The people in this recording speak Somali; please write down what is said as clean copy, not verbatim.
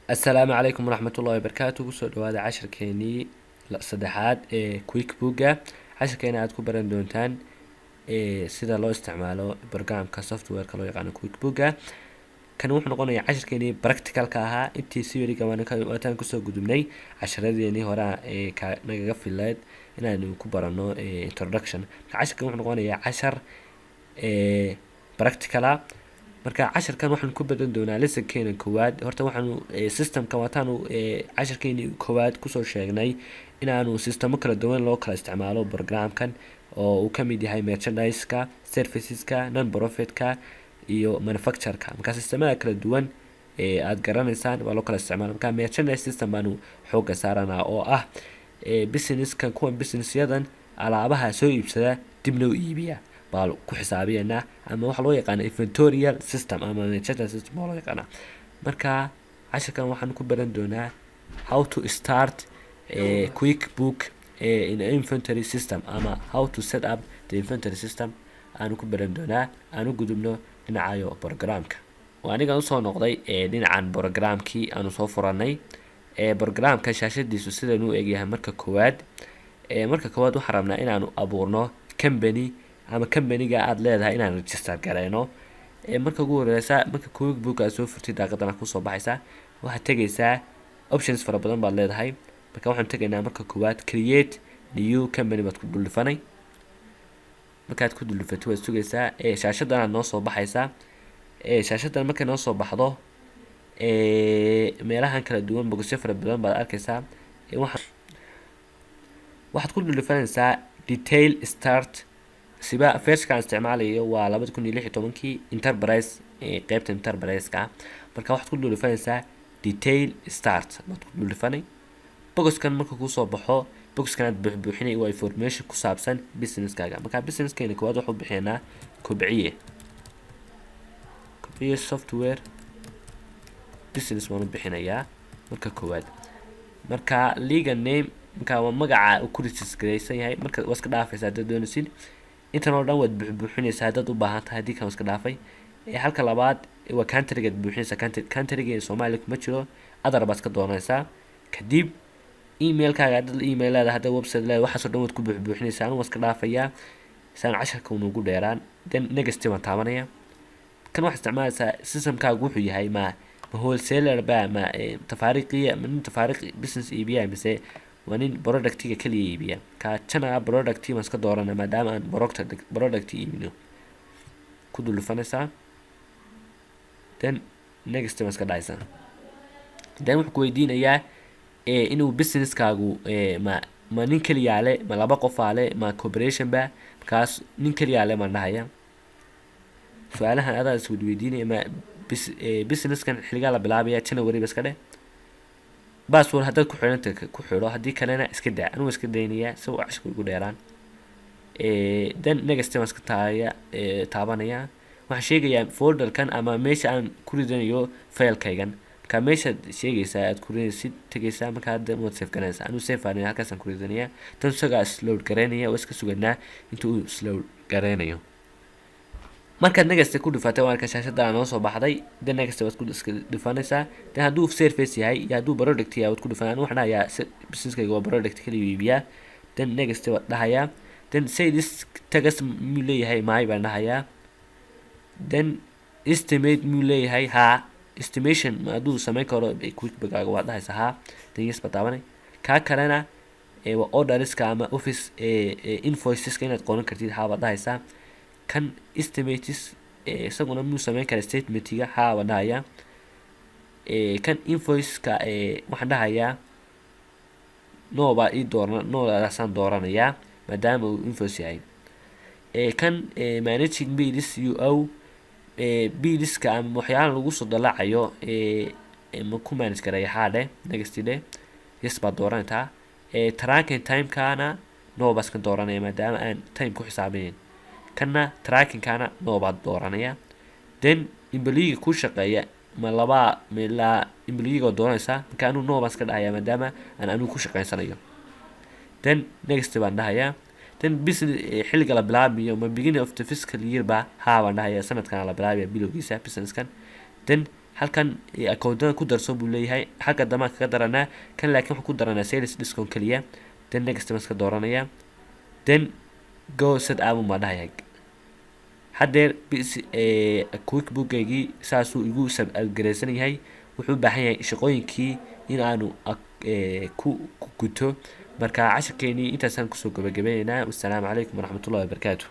السلام عليكم ورحمة الله وبركاته. soo dhawaada casharkeenii saddexaad ee quickbooka. casharkeena aad ku baran doontaan sida loo isticmaalo programka softwareka loo yaqaano quickbooka. kan wuxuu noqonayaa casharkeenii practicalka ahaa. intii theoryga waataan kusoo gudubnay casharadeenii hore nagaga fileed inaanu ku barano introduction. casharkan wuxuu noqonayaa cashar practicala. marka casharkan waxaan ku badan doonaa lesson-keena koowaad. horta waxaanu systemka wataanu casharkeeni koowaad kusoo sheegnay inaanu sistemo kala duwan loo kala isticmaalo programkan oo uu kamid yahay merchandise-ka, serviceska, non-profit-ka iyo manufacture-ka. marka sistemada kala duwan aad garanaysaan waa loo kala isticmaala. marka merchandise system baanu xooga saaranaa oo ah businesskan, kuwan businessyadan alaabaha soo iibsada dibna u iibiya baa ku xisaabiyanaa, ama waxa loo yaqaana inventorial system ama merchandise system oo loo yaqaana. marka casharkan waxaan ku baran doonaa how to start quickbook in inventory system ama how to set up the inventory system aanu ku baran doonaa. aanu gudubno dhinacayo programka. aniga usoo noqday dhinacan programkii aanu soo furanay. programka shaashadiisu sidan u egyahay marka koowaad. waxaan rabnaa inaanu abuurno company ama company-ga aad leedahay inaan register gareyno. marka ugu horeysa marka quickbook aad soo furtid daaqadana kusoo baxaysa waxaad tegaysaa options fara badan baad leedahay. marka waxaan tegaynaa marka koowaad create new company baad ku duldhifanay. markaad ku duldhifatay waad sugaysaa shaashadan aad noo soo baxaysaa. shaashadan markay noo soo baxdo meelahan kala duwan bogsyo fara badan baad arkaysaa. waxaad ku duldhifanaysaa detail start. siba ferskan isticmaalayo waa 2016 enterprise qaybta enterprise-ka. marka waxaad ku duldhifanaysaa detail start baad ku duldhifanay. boxkan marka kuu soo baxo boxkan aad buuxinay waa information ku saabsan businesskaaga. marka businesskeena koowaad waxuu bixinaa kobciye software business waanu bixinayaa marka koowaad. marka legal name marka waa magaca uu ku register yahay. marka waa iska dhaafaysaa dad doonaysid intan oo dhan waad buuxinaysaa dad u baahan tahay. haddii kan iska dhaafay halka labaad waa country-ga aad buuxinaysaa. country-ga Soomaaliya kuma jiro, adar baad ka doonaysaa. kadib email-kaaga dad email leedahay, hadda website leedahay, waxaasoo dhan waad ku buuxinaysaa. anu waa iska dhaafayaa saan casharka unugu dheeraan. then next waan taabanaya. kan waxaad isticmaalaysaa systemkaagu wuxuu yahay ma wholesaler ba ma tafaariiqiya ma nin tafaariiq business iibiya mise waa nin productiga kaliya iibiya. ka jana producti ma iska doorana maadaama aan product iibino. ku duldhifanaysaa then next ma iska dhacaysaa. then wuxuu ku weydiinayaa inuu businesskaagu ma nin kaliya le ma laba qof ale ma corporation ba. markaas nin kaliya le ma dhahaya. su-aalahan adaa is weydiinaya ma businesskan xiligaa la bilaabaya January ba iska dheh. password haddaad ku xidhanta ku xidho, haddii kalena iska daa. anugu iska daynayaa si uu casharka ugu dheeraan. then next waan iska taabanaya. waxaan sheegayaa folderkan ama meesha aan ku ridanayo failkaygan. marka meeshaad sheegaysaa aad ku ridaysid tegaysaa. marka hadda waad save garanaysaa. anuu save aanaya halkaasaan ku ridanayaa. tan isagaa slow gareynaya oo iska suganaa inta uu slow gareynayo. markaad next ku dhifatay waa ka shaashada noo soo baxday. then next waad ku iska dhifanaysaa. then hadduu service yahay iyo hadduu product yahay waad ku dhifanaysaa. waxaan dhahayaa businesskayga waa product kaliya iibiyaa. then next waad dhahayaa. then sales tagas muu leeyahay maay baan dhahayaa. then estimate muu leeyahay haa. estimation hadduu samayn karo quickbook-aaga waad dhahaysaa haa. then yes baad taabanay. kaa kalena waa orderska ama office invoiceska inaad qoran kartid haa baad dhahaysaa. kan estimates isaguna muu samayn kara statementiga haa baan dhahayaa. kan invoice-ka waxaan dhahayaa no baa ii dooran nodaasaan dooranayaa maadaama uu invoice yahay. kan managing bills billska ama waxyaalaha lagu soo dalacayo ma ku manage garaya haa dheh. next dheh yes baad dooranaysaa. tracking time-kaana no baa iska dooranaya maadaama aan time ku xisaabinayn. kanna tracking-kaana no baad dooranaya. then employee ku shaqeeya ma labaa meelaa employee-ga dooranaysaa. marka anuu no baan iska dhahayaa maadaama aan anugu ku shaqeysanayo. then next baan dhahayaa. then business xilliga la bilaabayo ma beginning of the fiscal year ba haa baan dhahayaa. sanadkan la bilaabaya bilowgiisa businesskan. then halkan akoontada ku darso buu leeyahay xagga dama kaga daranaa kan laakiin waxaan ku daranaa sales discount kaliya then next ma iska dooranaya then go set up ma dhahay hadeer quickbook-gaygii saasuu igu gareysan yahay wuxuu u baahan yahay shaqooyinkii in aanu ku guto marka casharkeenii intaasaan kusoo gabagabaynaynaa. wassalaamu calaykum waraxmatullahi wabarakaatu.